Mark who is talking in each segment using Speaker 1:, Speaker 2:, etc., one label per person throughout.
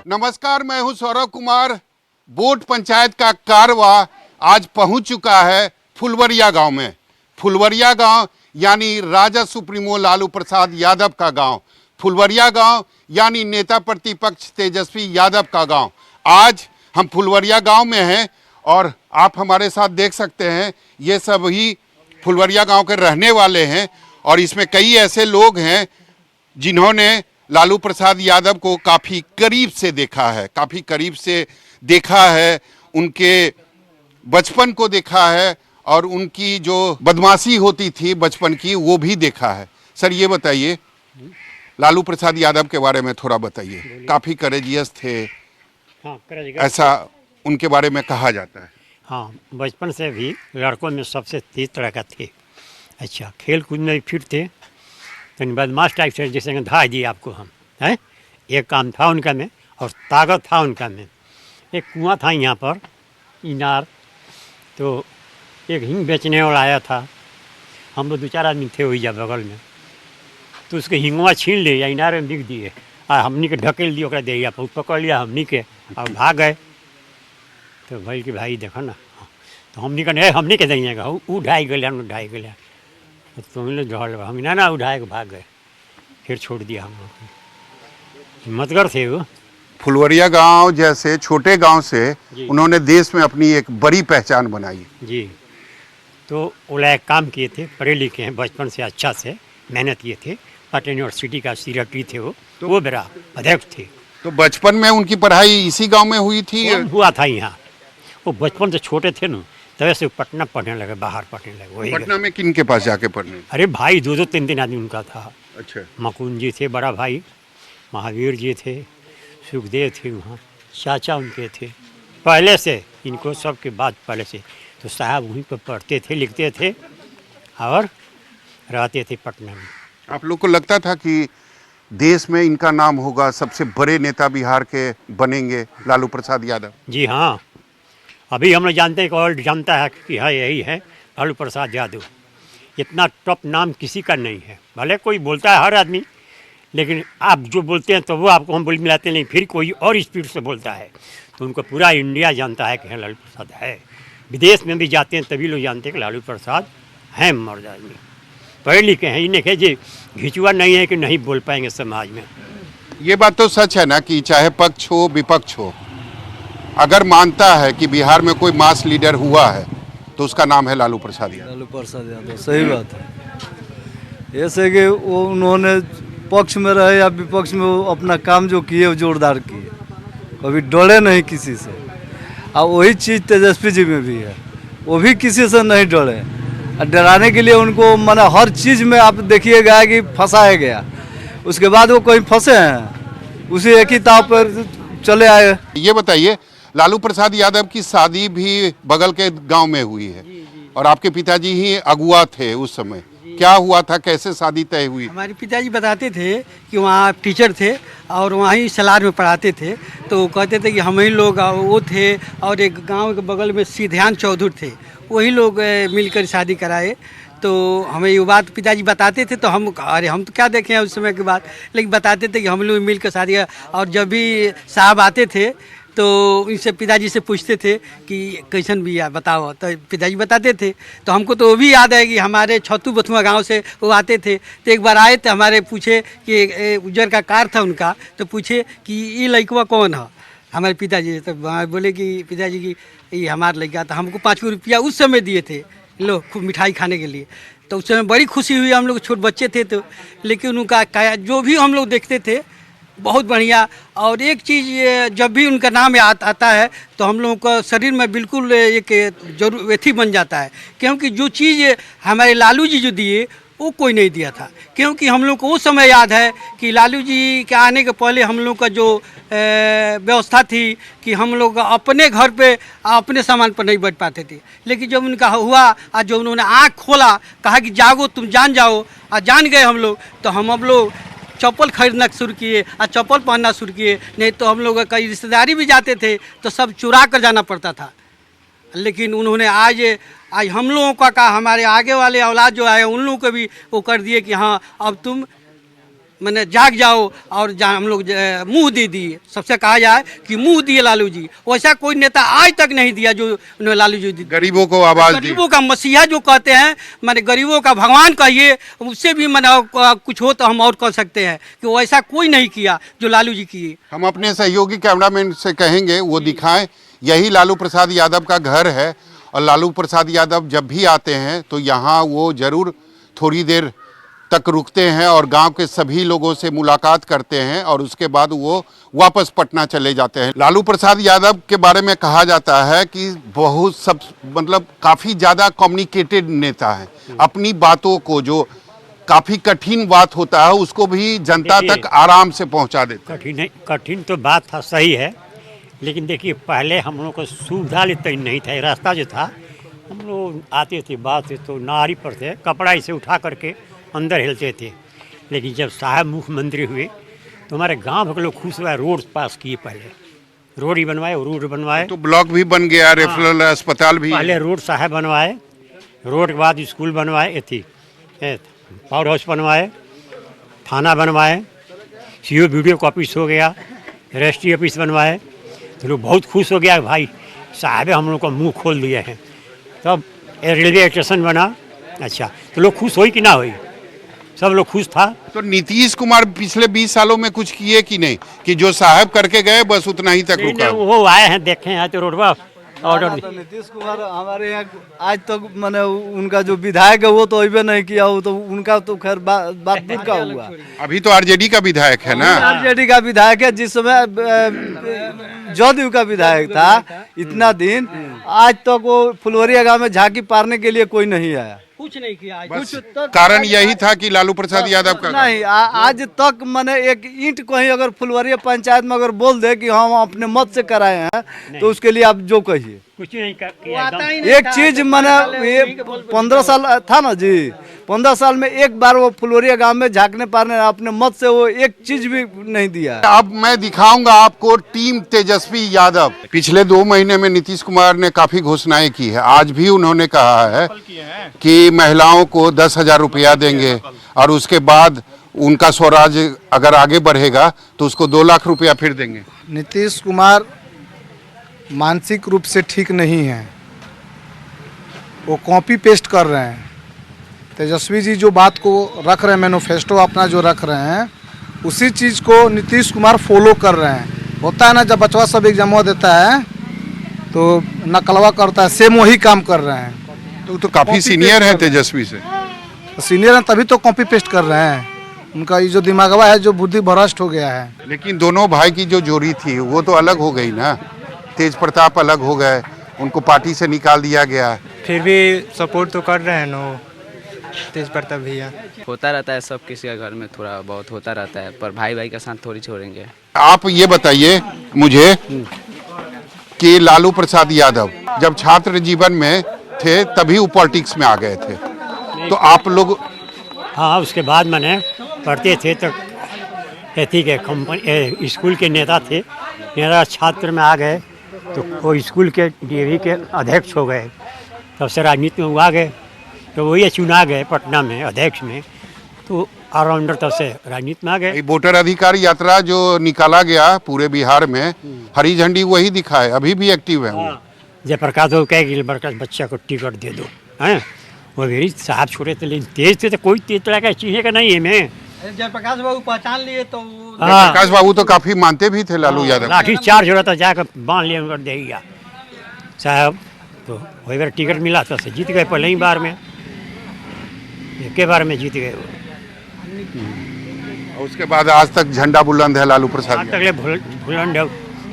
Speaker 1: नमस्कार, मैं हूं सौरव कुमार। बोट पंचायत का कारवा आज पहुंच चुका है फुलवरिया गांव में। फुलवरिया गांव यानी राजा सुप्रीमो लालू प्रसाद यादव का गांव। फुलवरिया गांव यानी नेता प्रतिपक्ष तेजस्वी यादव का गांव। आज हम फुलवरिया गांव में हैं और आप हमारे साथ देख सकते हैं, ये सभी फुलवरिया गांव के रहने वाले हैं और इसमें कई ऐसे लोग हैं जिन्होंने लालू प्रसाद यादव को काफ़ी करीब से देखा है, उनके बचपन को देखा है और उनकी जो बदमाशी होती थी बचपन की वो भी देखा है। सर, ये बताइए, लालू प्रसाद यादव के बारे में थोड़ा बताइए। काफ़ी करेजियस थे,
Speaker 2: हाँ,
Speaker 1: ऐसा उनके बारे में कहा जाता है।
Speaker 2: हाँ, बचपन से भी लड़कों में सबसे तेज तरह का थे। अच्छा, खेल कूद में भी फिट थे। तो बदमाश टाइप से जैसे धा दिए आपको हम हैं। एक काम था उनका में और ताकत था उनका में। एक कुआं था यहाँ पर इनार, तो एक हिंग बेचने वाला आया था। हम लोग 2-4 आदमी थे वही जा बगल में, तो उसके हिंगवा छीन ले या इनार में बिक दिए। हमनी के ढकेल दिए, ओकरा दिया पकड़ लिया हमनी के और भाग गए। तो भाई कि भाई देखो ना, तो हमनी का नहीं, हमनी के देंगे वो ढाई गए, हम लोग ढाई गए। तो तुम लोग झड़ हम ना उठाए के भाग गए, फिर छोड़ दिया हम लोग। हिम्मतगर थे वो।
Speaker 1: फुलवरिया गांव जैसे छोटे गांव से उन्होंने देश में अपनी एक बड़ी पहचान बनाई
Speaker 2: जी। तो ओला एक काम किए थे, पढ़े लिखे हैं, बचपन से अच्छा से मेहनत किए थे। पटना यूनिवर्सिटी का सेक्रेटरी थे वो, तो वो मेरा अध्यक्ष थे।
Speaker 1: तो बचपन में उनकी पढ़ाई इसी गांव में हुई थी?
Speaker 2: हुआ था यहाँ। वो बचपन से छोटे थे ना, तब से पटना पढ़ने लगे, बाहर पढ़ने लगे। वही
Speaker 1: पटना में किन के पास जाके पढ़ने?
Speaker 2: अरे भाई, 2-2, 3-3 आदमी उनका था।
Speaker 1: अच्छा।
Speaker 2: मकुंद जी थे बड़ा भाई, महावीर जी थे, सुखदेव थे, वहाँ चाचा उनके थे पहले से। इनको सबके बाद पहले से तो साहब वहीं पर पढ़ते थे, लिखते थे और रहते थे पटना में।
Speaker 1: आप लोग को लगता था कि देश में इनका नाम होगा, सबसे बड़े नेता बिहार के बनेंगे लालू प्रसाद यादव?
Speaker 2: जी हाँ, अभी हम लोग जानते हैं कि वर्ल्ड जानता है कि हाँ यही है लालू प्रसाद यादव। इतना टॉप नाम किसी का नहीं है। भले कोई बोलता है हर आदमी, लेकिन आप जो बोलते हैं तो वो आपको हम बोल मिलाते नहीं, फिर कोई और स्पीड से बोलता है तो उनको पूरा इंडिया जानता है कि हाँ लालू प्रसाद है। विदेश में भी जाते हैं तभी लोग जानते हैं कि लालू प्रसाद हैं मर्द आदमी, पढ़े लिखे हैं। इन्हें कहे जी घिचुआ नहीं है कि नहीं बोल पाएंगे समाज में।
Speaker 1: ये बात तो सच है ना कि चाहे पक्ष हो विपक्ष हो, अगर मानता है कि बिहार में कोई मास लीडर हुआ है तो उसका नाम है लालू प्रसाद यादव।
Speaker 3: लालू प्रसाद यादव, सही बात है। ऐसे कि वो उन्होंने पक्ष में रहे या विपक्ष में वो अपना काम जो किए वो जोरदार किए, कभी डरे नहीं किसी से। और वही चीज़ तेजस्वी जी में भी है, वो भी किसी से नहीं डरे। डराने के लिए उनको माना हर चीज़ में आप देखिएगा कि फंसाया गया, उसके बाद वो कहीं फंसे हैं, उसी एक ही ताव पर चले आए।
Speaker 1: ये बताइए, लालू प्रसाद यादव की शादी भी बगल के गांव में हुई है और आपके पिताजी ही अगुआ थे उस समय। क्या हुआ था, कैसे शादी तय हुई?
Speaker 4: हमारे पिताजी बताते थे कि वहाँ टीचर थे और वहाँ ही सलार में पढ़ाते थे, तो कहते थे कि हम ही लोग वो थे और एक गांव के बगल में सिद्धांत चौधरी थे, वही लोग मिलकर शादी कराए। तो हमें ये बात पिताजी बताते थे, तो हम अरे हम तो क्या देखें उस समय की बात, लेकिन बताते थे कि हम लोग मिलकर शादी। और जब भी साहब आते थे तो इनसे पिताजी से पूछते थे कि कैसन भी है बताओ, तो पिताजी बताते थे। तो हमको तो वो भी याद है कि हमारे छतू बथुआ गांव से वो आते थे, तो एक बार आए थे, हमारे पूछे कि उज्जर का कार था उनका, तो पूछे कि ये लड़कवा कौन है हमारे पिताजी। तो बोले कि पिताजी की ये हमारा लड़का था। हमको 5 रुपया उस समय दिए थे, लो खूब मिठाई खाने के लिए। तो उस समय बड़ी खुशी हुई, हम लोग छोटे बच्चे थे तो। लेकिन उनका जो भी हम लोग देखते थे बहुत बढ़िया। और एक चीज़, जब भी उनका नाम आता है तो हम लोगों का शरीर में बिल्कुल एक जरूर एथी बन जाता है, क्योंकि जो चीज़ हमारे लालू जी जो दिए वो कोई नहीं दिया था। क्योंकि हम लोग को वो समय याद है कि लालू जी के आने के पहले हम लोग का जो व्यवस्था थी कि हम लोग अपने घर पे अपने सामान पर नहीं बैठ पाते थे। लेकिन जब उनका हुआ और जब उन्होंने आँख खोला, कहा कि जागो तुम जान जाओ, और जान गए हम लोग, तो हम लोग चप्पल खरीदना शुरू किए और चप्पल पहनना शुरू किए। नहीं तो हम लोग कई रिश्तेदारी भी जाते थे तो सब चुरा कर जाना पड़ता था। लेकिन उन्होंने आज हम लोगों का हमारे आगे वाले औलाद जो आए उन लोगों को भी वो कर दिए कि हाँ अब तुम मैंने जाग जाओ और हम लोग मुंह दे दिए। सबसे कहा जाए कि मुंह दिए लालू जी, वैसा कोई नेता आज तक नहीं दिया जो उन्होंने लालू जी दी।
Speaker 1: गरीबों को आवाज दी।
Speaker 4: गरीबों का मसीहा जो कहते हैं, मैंने गरीबों का भगवान कहिए, उससे भी मैंने कुछ हो तो हम और कह सकते हैं कि वैसा कोई नहीं किया जो लालू जी किए।
Speaker 1: हम अपने सहयोगी कैमरामैन से कहेंगे वो दिखाएं। यही लालू प्रसाद यादव का घर है और लालू प्रसाद यादव जब भी आते हैं तो यहाँ वो जरूर थोड़ी देर तक रुकते हैं और गांव के सभी लोगों से मुलाकात करते हैं और उसके बाद वो वापस पटना चले जाते हैं। लालू प्रसाद यादव के बारे में कहा जाता है कि बहुत सब मतलब काफ़ी ज़्यादा कम्युनिकेटेड नेता है। अपनी बातों को जो काफ़ी कठिन बात होता है उसको भी जनता तक आराम से पहुंचा देते हैं।
Speaker 2: कठिन तो बात था, सही है, लेकिन देखिए पहले हम लोग को सुविधा लेते नहीं था। रास्ता जो था, हम लोग आते थे बात तो नारी पर थे, कपड़ा इसे उठा करके अंदर हिलते थे। लेकिन जब साहब मुख्यमंत्री हुए तो हमारे गांव के लोग खुश हुए, रोड पास किए, पहले रोड ही बनवाए, रोड बनवाए
Speaker 1: तो ब्लॉक भी बन गया, रेफरल अस्पताल भी।
Speaker 2: पहले रोड साहब बनवाए, रोड के बाद स्कूल बनवाए, थी पावर हाउस बनवाए, थाना बनवाए, सीओ वीडियो का ऑफिस हो गया, रजिस्ट्री ऑफिस बनवाए। तो लोग बहुत खुश हो गया, भाई साहब हम लोग का मुंह खोल दिए हैं। तब रेलवे स्टेशन बना। अच्छा, तो लोग खुश हुई कि ना हुई? सब लोग खुश था।
Speaker 1: तो नीतीश कुमार पिछले 20 सालों में कुछ किए कि नहीं, कि जो साहब करके गए बस उतना ही तक रुका?
Speaker 2: वो आए हैं, देखे हैं तो रोडवा ऑर्डर।
Speaker 3: तो नीतीश कुमार हमारे यहाँ आज तक मैंने उनका जो विधायक है वो तो अभी नहीं किया, वो तो उनका तो खैर बात दूर का हुआ।
Speaker 1: अभी तो आरजेडी का विधायक है ना।
Speaker 3: आरजेडी का विधायक है, जिस समय जदयू का विधायक था इतना दिन, आज तक वो फुलवरिया गांव में झांकी पारने के लिए कोई नहीं आया।
Speaker 4: कुछ नहीं किया
Speaker 1: बस कारण यही था कि लालू प्रसाद यादव का
Speaker 3: नहीं, आज तक मैंने एक ईंट कहीं अगर फुलवरिया पंचायत में अगर बोल दे कि हम अपने मत से कराए हैं तो उसके लिए आप जो कहिए
Speaker 2: कुछ नहीं
Speaker 3: एक चीज मैंने 15 साल था ना जी, 15 साल में एक बार वो फुलवरिया गांव में झांकने पारने अपने मत से वो एक चीज भी नहीं दिया।
Speaker 1: अब मैं दिखाऊंगा आपको टीम तेजस्वी यादव। पिछले 2 महीने में नीतीश कुमार ने काफी घोषणाएं की है। आज भी उन्होंने कहा है कि महिलाओं को 10,000 रुपया देंगे और उसके बाद उनका स्वराज अगर आगे बढ़ेगा तो उसको 2 लाख रुपया फिर देंगे।
Speaker 5: नीतीश कुमार मानसिक रूप से ठीक नहीं है, वो कॉपी पेस्ट कर रहे हैं। तेजस्वी जी जो बात को रख रहे हैं, मैनिफेस्टो अपना जो रख रहे हैं, उसी चीज़ को नीतीश कुमार फॉलो कर रहे हैं। होता है ना, जब बचवा सब एग्जाम देता है तो नकलवा करता है, सेम वही काम कर रहे हैं।
Speaker 1: तो काफी सीनियर है तेजस्वी से।
Speaker 5: सीनियर हैं तभी तो कॉपी पेस्ट कर रहे हैं। उनका ये जो दिमागवा है, जो बुद्धि भ्रष्ट हो गया है।
Speaker 1: लेकिन दोनों भाई की जो जोड़ी थी वो तो अलग हो गई ना। तेज प्रताप अलग हो गए, उनको पार्टी से निकाल दिया गया।
Speaker 6: फिर भी सपोर्ट तो कर रहे हैं नो तेज प्रताप भैया।
Speaker 7: होता रहता है, सब किसी का घर में थोड़ा बहुत होता रहता है, पर भाई भाई का साथ थोड़ी छोड़ेंगे।
Speaker 1: आप ये बताइए मुझे कि लालू प्रसाद यादव जब छात्र जीवन में थे तभी वो पॉलिटिक्स में आ गए थे, तो आप लोग?
Speaker 2: हाँ, उसके बाद मैंने पढ़ते थे तो एथी के कंपनी स्कूल के नेता थे, नेता छात्र में आ गए तो वो स्कूल के डीएवी के अध्यक्ष हो गए। तब से राजनीति में वो आ गए तो वही चुना गए पटना में अध्यक्ष में, तो ऑलराउंडर तब से राजनीति में आ गए।
Speaker 1: वोटर अधिकार यात्रा जो निकाला गया पूरे बिहार में, हरी झंडी वही दिखाए, अभी भी एक्टिव है।
Speaker 2: जयप्रकाश हो कह कि बच्चा को टिकट दे दो, हैं वो मेरी साहब छोड़े थे, लेकिन तेज थे तो कोई तेज तरह का चीज़ का नहीं है। मैं
Speaker 4: जयप्रकाश बाबू पहचान लिए तो
Speaker 1: प्रकाश बाबू तो काफी मानते भी थे लालू यादव।
Speaker 2: लाठी चार्ज हो रहा था, जाकर बांध लिया उनका देगा साहब, तो वही बार टिकट मिला था, से जीत गए पहले ही बार में, एक के बार में जीत गए वो।
Speaker 1: उसके बाद आज तक झंडा बुलंद है लालू प्रसाद यादव।
Speaker 2: तक बुलंद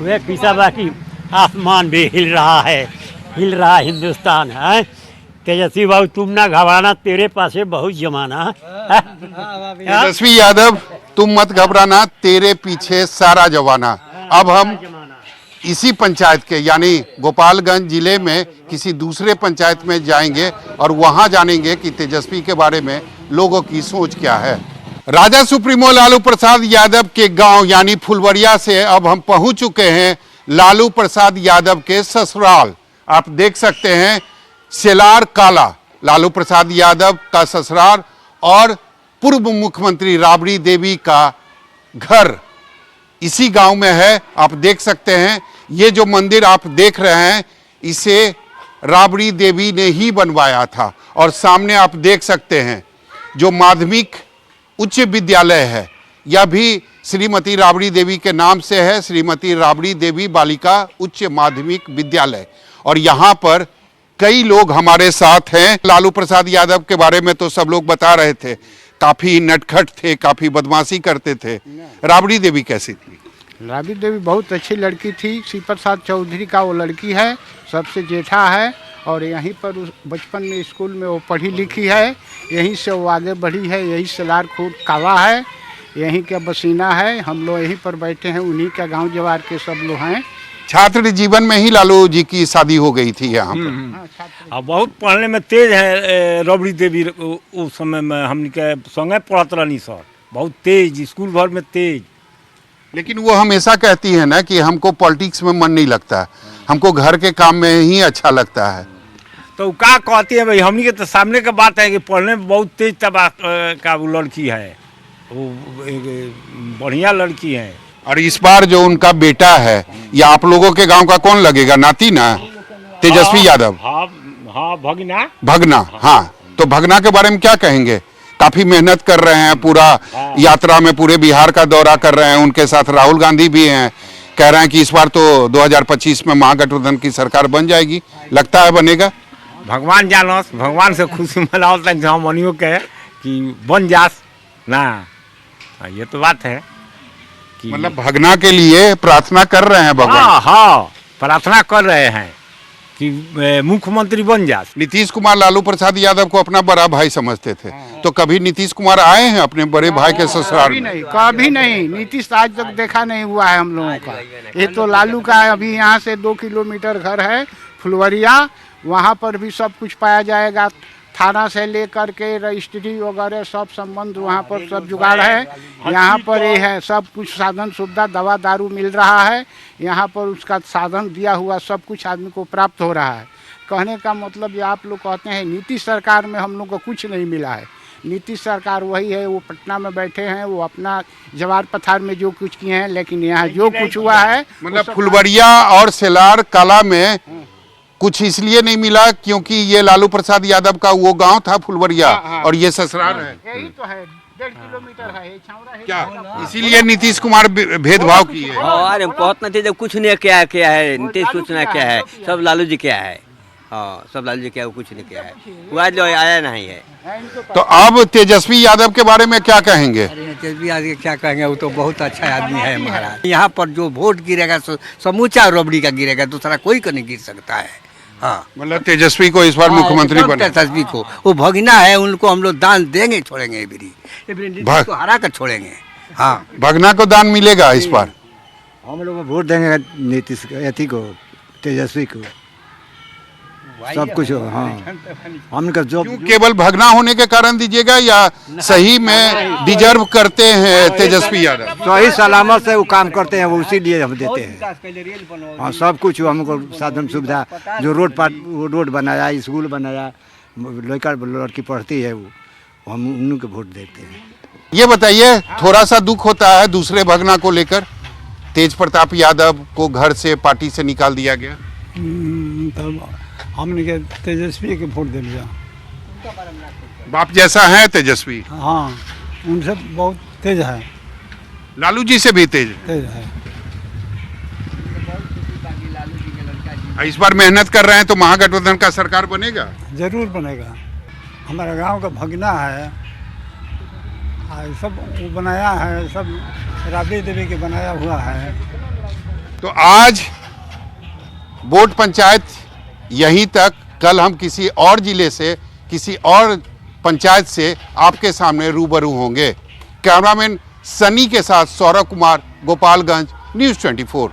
Speaker 2: हुए पीछा बाकी आसमान भी हिल रहा है, हिल रहा हिंदुस्तान है। तेजस्वी बाबू तुम ना घबराना, तेरे पास है बहुत जमाना।
Speaker 1: तेजस्वी यादव तुम मत घबराना, तेरे पीछे सारा जमाना। अब हम इसी पंचायत के यानी गोपालगंज जिले में किसी दूसरे पंचायत में जाएंगे और वहां जानेंगे कि तेजस्वी के बारे में लोगों की सोच क्या है। राजा सुप्रीमो लालू प्रसाद यादव के गांव यानी फुलवरिया से अब हम पहुंच चुके हैं लालू प्रसाद यादव के ससुराल। आप देख सकते हैं सेलार काला लालू प्रसाद यादव का ससुराल, और पूर्व मुख्यमंत्री राबड़ी देवी का घर इसी गांव में है। आप देख सकते हैं ये जो मंदिर आप देख रहे हैं इसे राबड़ी देवी ने ही बनवाया था। और सामने आप देख सकते हैं जो माध्यमिक उच्च विद्यालय है यह भी श्रीमती राबड़ी देवी के नाम से है, श्रीमती राबड़ी देवी बालिका उच्च माध्यमिक विद्यालय। और यहाँ पर कई लोग हमारे साथ हैं। लालू प्रसाद यादव के बारे में तो सब लोग बता रहे थे, काफी नटखट थे, काफी बदमाशी करते थे। राबड़ी देवी कैसी थी?
Speaker 8: राबड़ी देवी बहुत अच्छी लड़की थी। श्री प्रसाद चौधरी का वो लड़की है, सबसे जेठा है। और यहीं पर उस बचपन में स्कूल में वो पढ़ी लिखी है, यहीं से वो आगे बढ़ी है। यही सलार खूब कावा है, यहीं का बसीना है। हम लोग यहीं पर बैठे हैं, उन्हीं का गांव जवार के सब लोग हैं।
Speaker 1: छात्र जीवन में ही लालू जी की शादी हो गई थी यहाँ पर।
Speaker 9: अब बहुत पढ़ने में तेज है राबड़ी देवी। उस समय में हमने के संगे पढ़त रहनी सर, बहुत तेज, स्कूल भर में तेज।
Speaker 1: लेकिन वो हमेशा कहती है ना कि हमको पॉलिटिक्स में मन नहीं लगता, हमको घर के काम में ही अच्छा लगता है।
Speaker 9: तो क्या कहती है भाई, हमने के तो सामने का बात है कि पढ़ने में बहुत तेज तबाह का वो लड़की है, वो एक बढ़िया लड़की है।
Speaker 1: और इस बार जो उनका बेटा है या आप लोगों के गांव का कौन लगेगा? नाती ना, तेजस्वी यादव।
Speaker 9: हाँ हाँ, भगना
Speaker 1: भगना। हाँ, तो भगना के बारे में क्या कहेंगे? काफी मेहनत कर रहे हैं, पूरा यात्रा में पूरे बिहार का दौरा कर रहे हैं। उनके साथ राहुल गांधी भी हैं, कह रहे हैं कि इस बार तो 2025 में महागठबंधन की सरकार बन जाएगी। लगता है बनेगा?
Speaker 9: भगवान जानस, भगवान से खुशी मनाओ मनियो के कि बन जास ना। ये तो बात है कि
Speaker 1: मतलब भगना के लिए प्रार्थना कर रहे हैं भगवान।
Speaker 9: हाँ हाँ, प्रार्थना कर रहे हैं कि मुख्यमंत्री बन जा।
Speaker 1: नीतीश कुमार लालू प्रसाद यादव को अपना बड़ा भाई समझते थे, तो कभी नीतीश कुमार आए हैं अपने बड़े भाई के ससुराल में?
Speaker 8: कभी नहीं। नीतीश आज तक देखा नहीं हुआ है हम लोगों का। ये तो लालू का अभी यहाँ से 2 किलोमीटर घर है फुलवरिया, वहाँ पर भी सब कुछ पाया जाएगा। थाना से लेकर के रजिस्ट्री वगैरह सब संबंध वहाँ पर सब जुगाड़ है। यहाँ पर ये है, सब कुछ साधन सुविधा, दवा दारू मिल रहा है। यहाँ पर उसका साधन दिया हुआ सब कुछ आदमी को प्राप्त हो रहा है। कहने का मतलब ये आप लोग कहते हैं नीतीश सरकार में हम लोग को कुछ नहीं मिला है। नीतीश सरकार वही है, वो पटना में बैठे हैं, वो अपना जवार पथार में जो कुछ किए हैं, लेकिन यहाँ जो कुछ हुआ है
Speaker 1: मतलब फुलवरिया और सेलार कला में कुछ इसलिए नहीं मिला क्योंकि ये लालू प्रसाद यादव का वो गांव था फुलवरिया, और ये ससुराल है।
Speaker 8: यही तो है, 1.5 किलोमीटर है, छावरा है।
Speaker 1: क्या इसीलिए नीतीश कुमार भेदभाव किए?
Speaker 10: अरे बहुत नहीं, जब कुछ नहीं क्या है नीतीश, कुछ ना क्या है, सब लालू जी क्या है। हाँ, सब लालू जी क्या, कुछ नहीं किया है, वो आज आया नहीं है।
Speaker 1: तो अब तेजस्वी यादव के बारे में क्या कहेंगे?
Speaker 4: तेजस्वी यादव क्या कहेंगे, वो तो बहुत अच्छा आदमी है हमारा। यहाँ पर जो वोट गिरेगा समूचा राबड़ी का गिरेगा, दूसरा कोई को नहीं गिर सकता है। हाँ,
Speaker 1: मतलब तेजस्वी को इस बार मुख्यमंत्री बने?
Speaker 4: तेजस्वी को, वो भगना है, उनको हम लोग दान देंगे, छोड़ेंगे नीतीश को हरा कर छोड़ेंगे। हाँ,
Speaker 1: भगना को दान मिलेगा इस बार?
Speaker 11: हम लोग वोट देंगे नीतीश अति को, तेजस्वी को, सब कुछ। हाँ, हमका जो
Speaker 1: केवल भगना होने के कारण दीजिएगा या सही में डिजर्व करते हैं तेजस्वी यादव?
Speaker 11: सही सलामत से वो काम करते हैं, वो इसीलिए हम देते हैं। हाँ, सब कुछ हमको साधन सुविधा, जो रोड बनाया, स्कूल बनाया, लड़की पढ़ती है, वो हम उन्हीं को वोट देते हैं।
Speaker 1: ये बताइए, थोड़ा सा दुख होता है दूसरे भगना को लेकर, तेज प्रताप यादव को घर से पार्टी से निकाल दिया गया।
Speaker 3: हमने के तेजस्वी के वोट दे लिया।
Speaker 1: बाप जैसा है तेजस्वी?
Speaker 3: हाँ, उनसे बहुत तेज है,
Speaker 1: लालू जी से भी तेज
Speaker 3: है।
Speaker 1: इस बार मेहनत कर रहे हैं तो महागठबंधन का सरकार बनेगा?
Speaker 3: जरूर बनेगा। हमारा गांव का भगना है, सब वो बनाया है, सब राबड़ी देवी के बनाया हुआ है।
Speaker 1: तो आज बोर्ड पंचायत यहीं तक। कल हम किसी और जिले से, किसी और पंचायत से आपके सामने रूबरू होंगे। कैमरामैन सनी के साथ सौरभ कुमार, गोपालगंज, न्यूज़ 24।